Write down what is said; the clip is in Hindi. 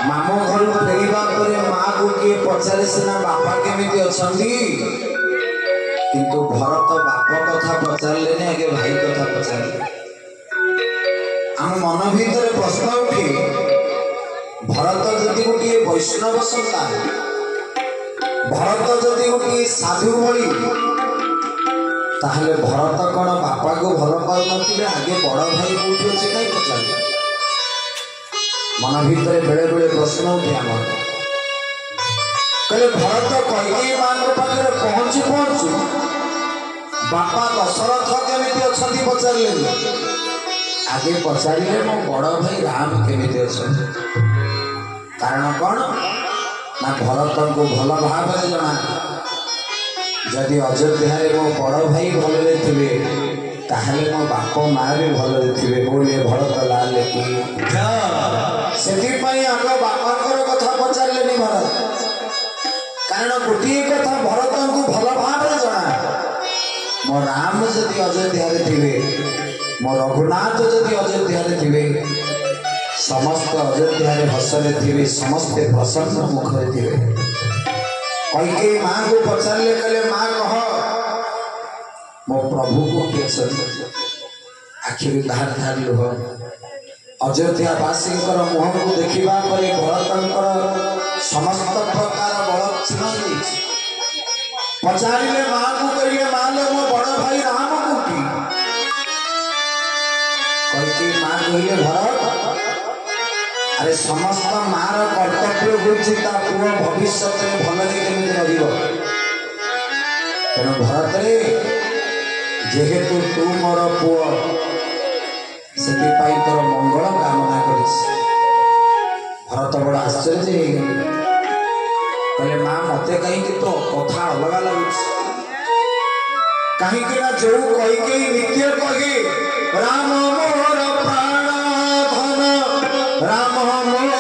मामू घर फेरवा माँ को किए पचारे सीना बापा केमिति अछंती किंतु भरत बाप कथा पचारे आगे भाई कथा पचारे आम मन भीतर प्रश्न उठे भरत जदि गोटे वैष्णव सन्तान भरत जदि गोटे साधु भली ताहले भरत कौन बापा को भल पाऊ नथिले आगे बड़ भाई कोठी अच्छे कहीं पचारे मन भीतर बेले बेले प्रश्न उठे आम कहले भरत कैकेयी माँ पाखे पहुँचु पहुँचु बापा दशरथ केमिति अछंती पचारे आगे पचारे मो बड़ भाई राम केमिति अछंती कारण कौन ना भरत को भल भाव जना जदि अयोध्या मो बड़ भाई भलरे थे ताहले मो बाप माँ भी भलरे थे बोले भरत लाल की से आग बापांकर कथा पचारे भरत कारण गोटे कथा भरत को भल भाव जना मो राम जदि अयोध्या थे मो रघुनाथ जदि अयोध्या थे समस्त अयोध्या हसरे थे समस्ते प्रसन्न मुखरे थे कैकेयी माँ को पचारे कहले माँ कह मो प्रभु को किए आखिर धार धार लुह अयोध्यावासी मुह को देखा भरत समस्त प्रकार बल क्षीण पचारे माँ को कहे माँ ले मो बड़ भाई राम कोठी कैकेयी माँ कहले भरत अरे समस्त मार कर्तव्य होता पुओ भविष्य में भलरे केमिति रहिबो तेणु भरत रे जेहेतु तू मोर पुओ से तोर मंगल कामना कर भरत बड़ आश्चर्य कहले माँ मत कहीं तो कथा अलग लगुच कहीं जो कैकेयी नित्य कहे राम मोर प्राण धन राम मोर